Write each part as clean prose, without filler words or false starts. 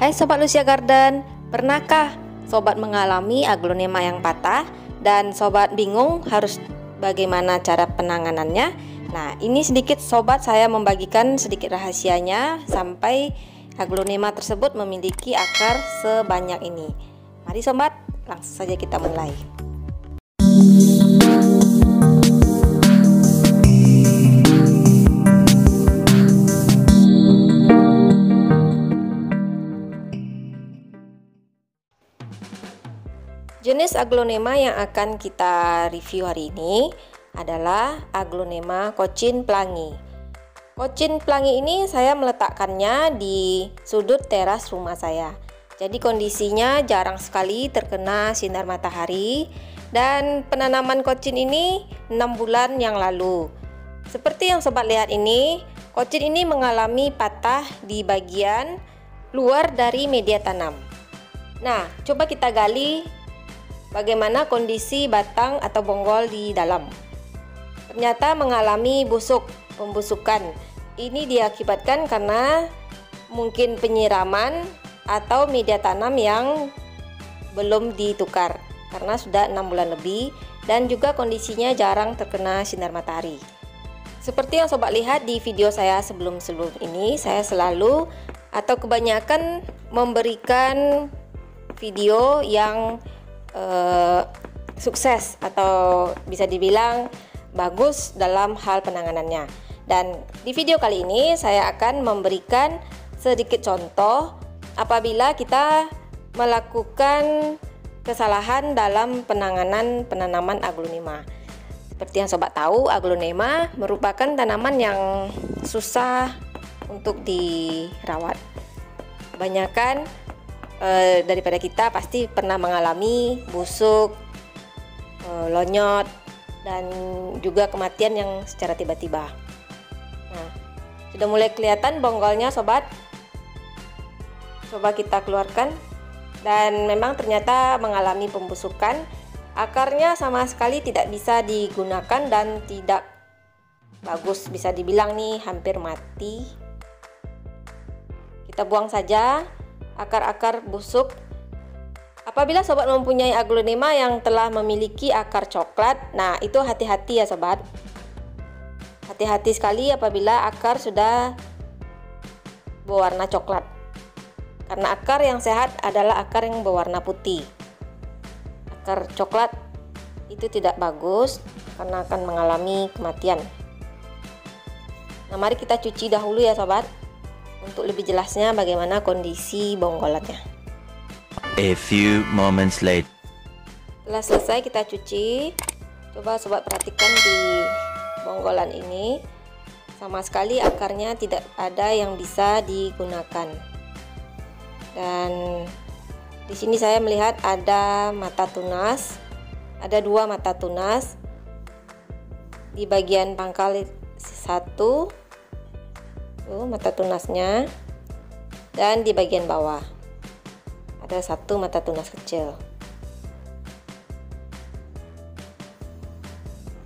Hai Sobat Lucia Garden, pernahkah Sobat mengalami aglonema yang patah dan Sobat bingung harus bagaimana cara penanganannya? Nah, ini sedikit Sobat saya membagikan sedikit rahasianya sampai aglonema tersebut memiliki akar sebanyak ini. Mari Sobat, langsung saja kita mulai. Jenis aglonema yang akan kita review hari ini adalah aglonema kocin pelangi. Kocin pelangi ini saya meletakkannya di sudut teras rumah saya. Jadi kondisinya jarang sekali terkena sinar matahari dan penanaman kocin ini 6 bulan yang lalu. Seperti yang Sobat lihat ini, kocin ini mengalami patah di bagian luar dari media tanam. Nah, coba kita gali bagaimana kondisi batang atau bonggol di dalam. Ternyata mengalami pembusukan. Ini diakibatkan karena mungkin penyiraman atau media tanam yang belum ditukar karena sudah 6 bulan lebih dan juga kondisinya jarang terkena sinar matahari. Seperti yang Sobat lihat di video saya sebelum ini, saya selalu atau kebanyakan memberikan video yang sukses atau bisa dibilang bagus dalam hal penanganannya. Dan di video kali ini saya akan memberikan sedikit contoh apabila kita melakukan kesalahan dalam penanaman aglonema. Seperti yang Sobat tahu, aglonema merupakan tanaman yang susah untuk dirawat. Kebanyakan daripada kita pasti pernah mengalami busuk, lonyot, dan juga kematian yang secara tiba-tiba. Nah, sudah mulai kelihatan bonggolnya Sobat. Coba kita keluarkan dan memang ternyata mengalami pembusukan. Akarnya sama sekali tidak bisa digunakan dan tidak bagus, bisa dibilang nih hampir mati. Kita buang saja akar-akar busuk. Apabila Sobat mempunyai aglonema yang telah memiliki akar coklat, nah itu hati-hati ya Sobat. Hati-hati sekali apabila akar sudah berwarna coklat. Karena akar yang sehat adalah akar yang berwarna putih. Akar coklat itu tidak bagus karena akan mengalami kematian. Nah, mari kita cuci dahulu ya Sobat, untuk lebih jelasnya bagaimana kondisi bonggolannya. A few moments later. Setelah selesai kita cuci, coba Sobat perhatikan di bonggolan ini sama sekali akarnya tidak ada yang bisa digunakan. Dan di sini saya melihat ada mata tunas, ada 2 mata tunas di bagian pangkal satu. Mata tunasnya, dan di bagian bawah ada 1 mata tunas kecil.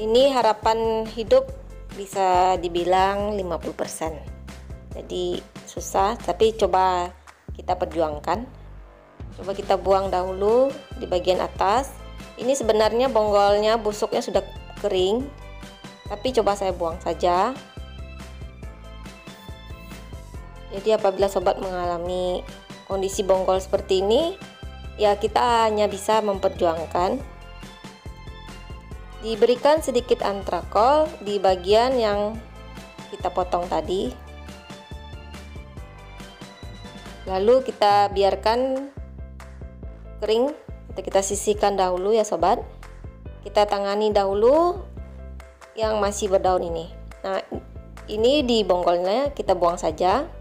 Ini harapan hidup bisa dibilang 50%. Jadi susah, tapi coba kita perjuangkan. Coba kita buang dahulu di bagian atas. Ini sebenarnya bonggolnya, busuknya sudah kering, tapi coba saya buang saja. Jadi apabila Sobat mengalami kondisi bonggol seperti ini, ya kita hanya bisa memperjuangkan. Diberikan sedikit antrakol di bagian yang kita potong tadi. Lalu kita biarkan kering, kita sisihkan dahulu ya Sobat. Kita tangani dahulu yang masih berdaun ini. Nah, ini di bonggolnya kita buang saja.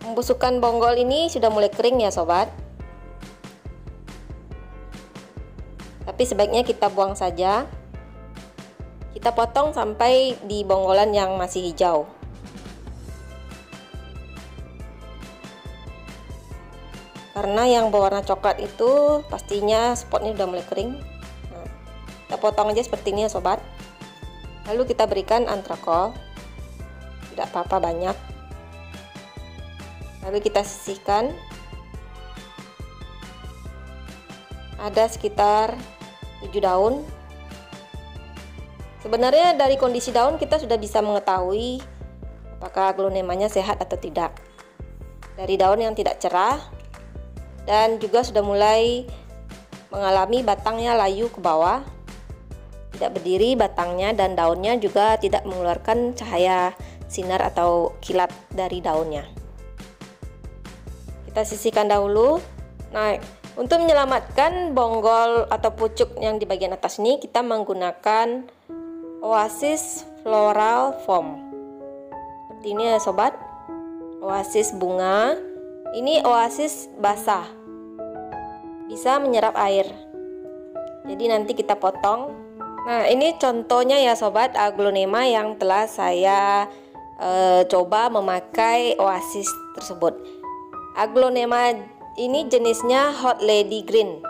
Pembusukan bonggol ini sudah mulai kering ya Sobat. Tapi sebaiknya kita buang saja. Kita potong sampai di bonggolan yang masih hijau. Karena yang berwarna coklat itu pastinya spotnya sudah mulai kering. Nah, kita potong aja seperti ini ya Sobat. Lalu kita berikan antrakol. Tidak apa-apa banyak. Lalu kita sisihkan. Ada sekitar 7 daun. Sebenarnya dari kondisi daun kita sudah bisa mengetahui apakah aglonemanya sehat atau tidak. Dari daun yang tidak cerah dan juga sudah mulai mengalami batangnya layu ke bawah, tidak berdiri batangnya, dan daunnya juga tidak mengeluarkan cahaya sinar atau kilat dari daunnya. Kita sisihkan dahulu. Nah, untuk menyelamatkan bonggol atau pucuk yang di bagian atas ini, kita menggunakan Oasis Floral Foam. Seperti ini ya sobat. Oasis bunga. Ini oasis basah. Bisa menyerap air. Jadi nanti kita potong. Nah, ini contohnya ya sobat, aglonema yang telah saya coba memakai oasis tersebut. Aglonema ini jenisnya Hot Lady Green.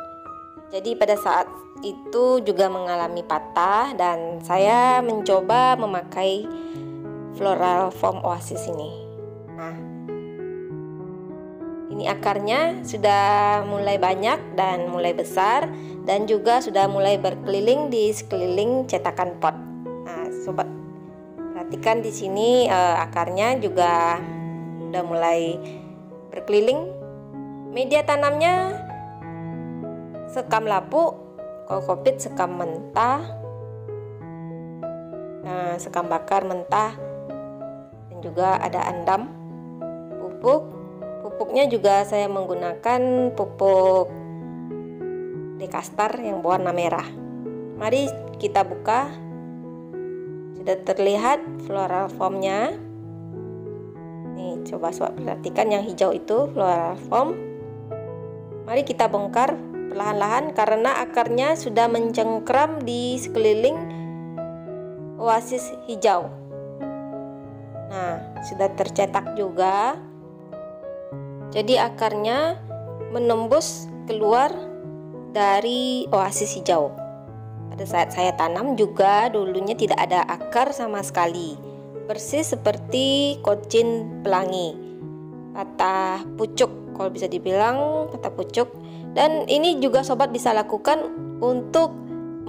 Jadi pada saat itu juga mengalami patah dan saya mencoba memakai floral foam oasis ini. Nah, ini akarnya sudah mulai banyak dan mulai besar dan juga sudah mulai berkeliling di sekeliling cetakan pot. Nah, sobat, perhatikan di sini akarnya juga sudah mulai berkeliling. Media tanamnya sekam lapuk, kokopit sekam mentah, sekam bakar mentah, dan juga ada andam. Pupuknya juga saya menggunakan pupuk dekastar yang berwarna merah. Mari kita buka. Sudah terlihat floral foamnya. Nih, coba sobat perhatikan yang hijau itu floral foam. Mari kita bongkar perlahan-lahan karena akarnya sudah mencengkram di sekeliling oasis hijau. Nah, sudah tercetak juga. Jadi akarnya menembus keluar dari oasis hijau. Pada saat saya tanam juga dulunya tidak ada akar sama sekali. Persis seperti kocin pelangi, patah pucuk kalau bisa dibilang, patah pucuk. Dan ini juga sobat bisa lakukan untuk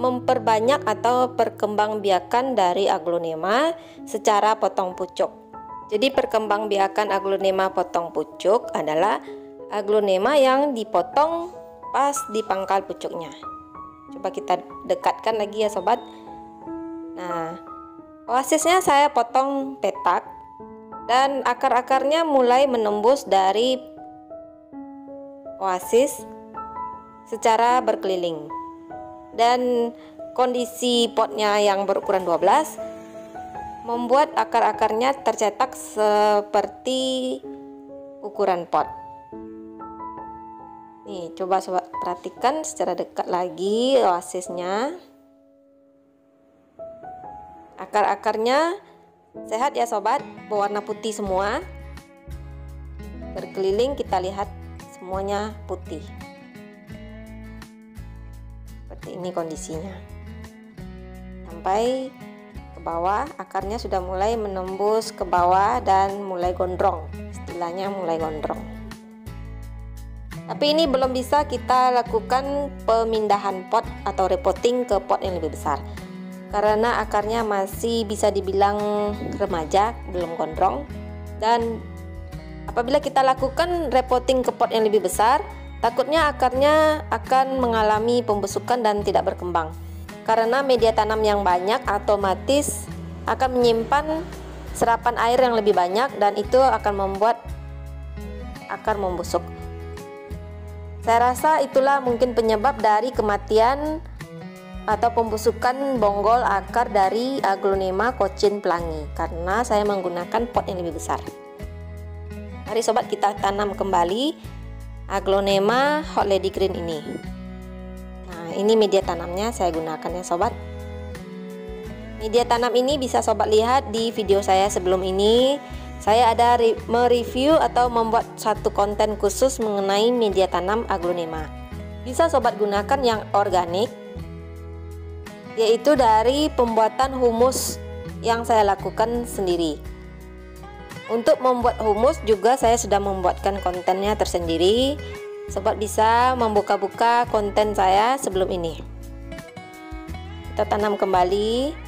memperbanyak atau perkembangbiakan dari aglonema secara potong pucuk. Jadi perkembangbiakan aglonema potong pucuk adalah aglonema yang dipotong pas di pangkal pucuknya. Coba kita dekatkan lagi ya sobat. Nah, oasisnya saya potong petak dan akar-akarnya mulai menembus dari oasis secara berkeliling. Dan kondisi potnya yang berukuran 12 membuat akar-akarnya tercetak seperti ukuran pot. Nih, coba sobat perhatikan secara dekat lagi oasisnya. Akar-akarnya sehat ya sobat, berwarna putih semua. Berkeliling kita lihat semuanya putih. Seperti ini kondisinya. Sampai ke bawah, akarnya sudah mulai menembus ke bawah dan mulai gondrong. Istilahnya mulai gondrong. Tapi ini belum bisa kita lakukan pemindahan pot atau repotting ke pot yang lebih besar. Karena akarnya masih bisa dibilang remaja, belum gondrong. Dan apabila kita lakukan repotting ke pot yang lebih besar, takutnya akarnya akan mengalami pembusukan dan tidak berkembang. Karena media tanam yang banyak otomatis akan menyimpan serapan air yang lebih banyak dan itu akan membuat akar membusuk. Saya rasa itulah mungkin penyebab dari kematian atau pembusukan bonggol akar dari aglonema kocin pelangi karena saya menggunakan pot yang lebih besar. Mari sobat kita tanam kembali aglonema Hot Lady Green ini. Nah, ini media tanamnya saya gunakan ya sobat. Media tanam ini bisa sobat lihat di video saya sebelum ini. Saya ada mereview atau membuat satu konten khusus mengenai media tanam aglonema. Bisa sobat gunakan yang organik, yaitu dari pembuatan humus yang saya lakukan sendiri. Untuk membuat humus juga saya sudah membuatkan kontennya tersendiri. Sobat bisa membuka-buka konten saya sebelum ini. Kita tanam kembali.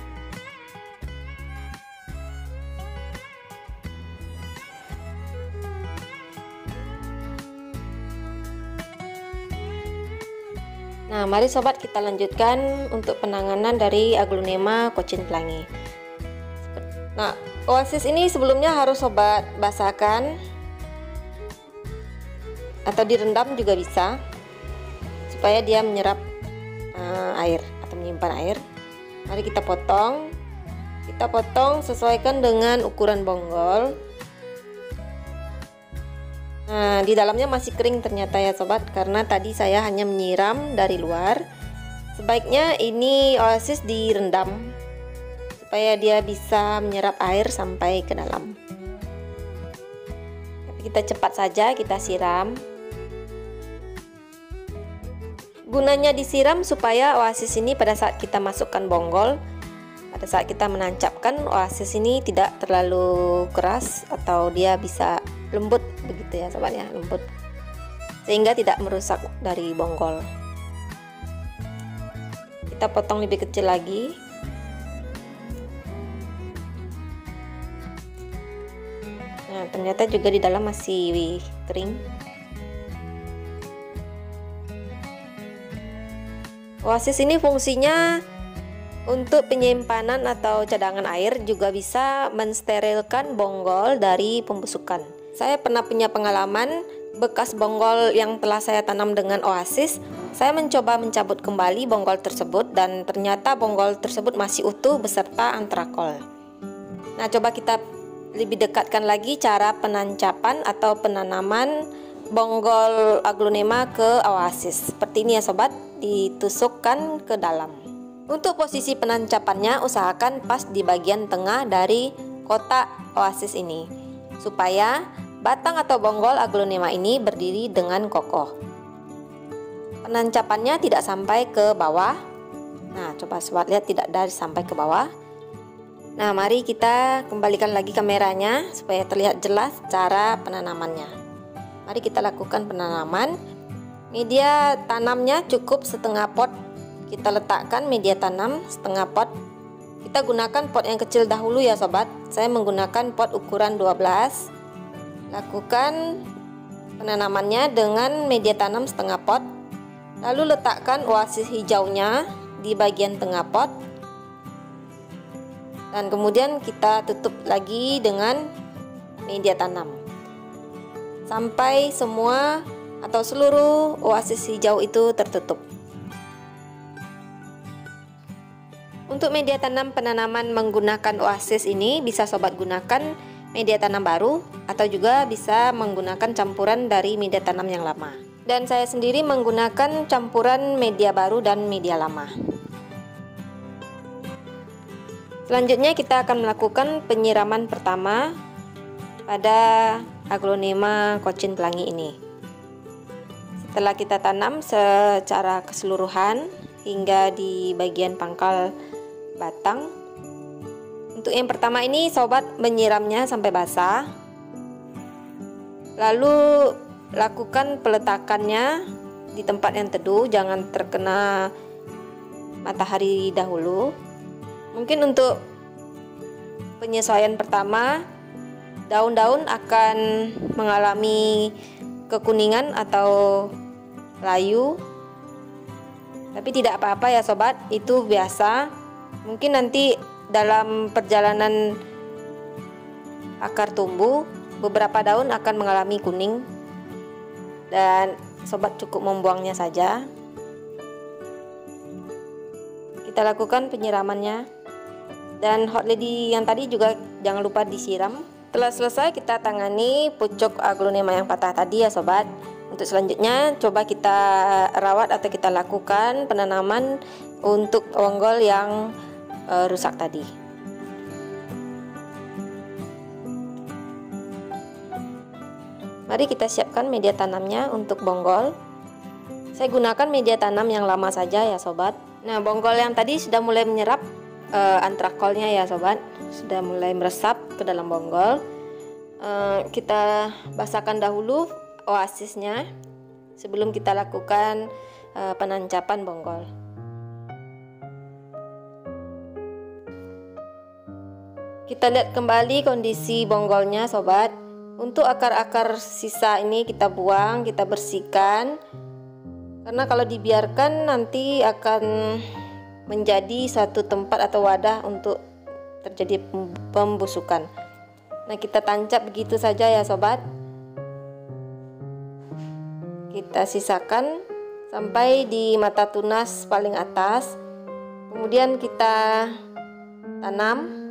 Nah, mari sobat kita lanjutkan untuk penanganan dari Aglonema kocin pelangi. Nah, oasis ini sebelumnya harus sobat basahkan atau direndam juga bisa, supaya dia menyerap air atau menyimpan air. Mari kita potong. Kita potong sesuaikan dengan ukuran bonggol. Nah, di dalamnya masih kering ternyata ya sobat, karena tadi saya hanya menyiram dari luar. Sebaiknya ini oasis direndam supaya dia bisa menyerap air sampai ke dalam. Tapi kita cepat saja kita siram. Gunanya disiram supaya oasis ini pada saat kita masukkan bonggol, pada saat kita menancapkan oasis ini tidak terlalu keras atau dia bisa lembut begitu ya sobat ya, lembut, sehingga tidak merusak dari bonggol. Kita potong lebih kecil lagi. Nah, ternyata juga di dalam masih kering. Oasis ini fungsinya untuk penyimpanan atau cadangan air, juga bisa mensterilkan bonggol dari pembusukan. Saya pernah punya pengalaman bekas bonggol yang telah saya tanam dengan oasis. Saya mencoba mencabut kembali bonggol tersebut dan ternyata bonggol tersebut masih utuh beserta antrakol. Nah, coba kita lebih dekatkan lagi cara penancapan atau penanaman bonggol Aglonema ke oasis. Seperti ini ya sobat, ditusukkan ke dalam. Untuk posisi penancapannya usahakan pas di bagian tengah dari kotak oasis ini, supaya batang atau bonggol Aglonema ini berdiri dengan kokoh. Penancapannya tidak sampai ke bawah. Nah, coba sobat lihat, tidak dari sampai ke bawah. Nah, mari kita kembalikan lagi kameranya supaya terlihat jelas cara penanamannya. Mari kita lakukan penanaman. Media tanamnya cukup setengah pot. Kita letakkan media tanam setengah pot. Kita gunakan pot yang kecil dahulu ya sobat. Saya menggunakan pot ukuran 12. Lakukan penanamannya dengan media tanam setengah pot. Lalu letakkan oasis hijaunya di bagian tengah pot. Dan kemudian kita tutup lagi dengan media tanam sampai semua atau seluruh oasis hijau itu tertutup. Untuk media tanam penanaman menggunakan oasis ini bisa sobat gunakan media tanam baru atau juga bisa menggunakan campuran dari media tanam yang lama. Dan saya sendiri menggunakan campuran media baru dan media lama. Selanjutnya kita akan melakukan penyiraman pertama pada Aglonema kocin pelangi ini. Setelah kita tanam secara keseluruhan hingga di bagian pangkal batang. Untuk yang pertama ini sobat menyiramnya sampai basah. Lalu lakukan peletakannya di tempat yang teduh, jangan terkena matahari dahulu. Mungkin untuk penyesuaian pertama, daun-daun akan mengalami kekuningan atau layu. Tapi tidak apa-apa ya sobat, itu biasa. Mungkin nanti dalam perjalanan akar tumbuh, beberapa daun akan mengalami kuning. Dan sobat cukup membuangnya saja. Kita lakukan penyiramannya. Dan hot lady yang tadi juga jangan lupa disiram. Setelah selesai kita tangani pucuk Aglonema yang patah tadi ya sobat. Untuk selanjutnya coba kita rawat atau kita lakukan penanaman untuk bonggol yang rusak tadi. Mari kita siapkan media tanamnya untuk bonggol. Saya gunakan media tanam yang lama saja ya sobat. Nah, bonggol yang tadi sudah mulai menyerap antrakolnya ya sobat, sudah mulai meresap ke dalam bonggol. kita basahkan dahulu oasisnya sebelum kita lakukan penancapan bonggol. Kita lihat kembali kondisi bonggolnya sobat. Untuk akar-akar sisa ini kita buang, kita bersihkan. Karena kalau dibiarkan nanti akan menjadi satu tempat atau wadah untuk terjadi pembusukan. Nah, kita tancap begitu saja ya sobat. Kita sisakan sampai di mata tunas paling atas. Kemudian kita tanam.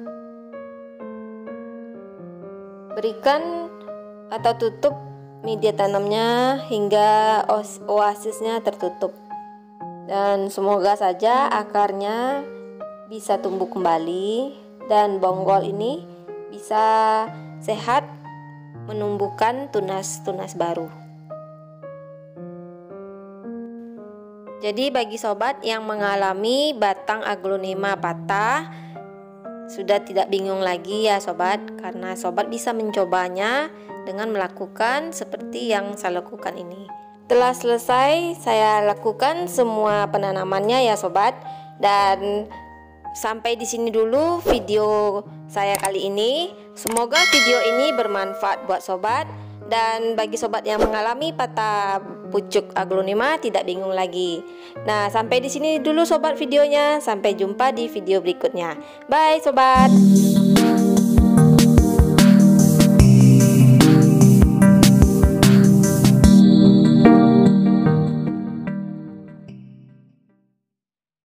Berikan atau tutup media tanamnya hingga oasisnya tertutup. Dan semoga saja akarnya bisa tumbuh kembali dan bonggol ini bisa sehat menumbuhkan tunas-tunas baru. Jadi bagi sobat yang mengalami batang aglonema patah, sudah tidak bingung lagi ya sobat, karena sobat bisa mencobanya dengan melakukan seperti yang saya lakukan ini. Setelah selesai saya lakukan semua penanamannya ya sobat, dan sampai di sini dulu video saya kali ini. Semoga video ini bermanfaat buat sobat, dan bagi sobat yang mengalami patah pucuk aglonema tidak bingung lagi. Nah, sampai di sini dulu sobat videonya. Sampai jumpa di video berikutnya. Bye sobat.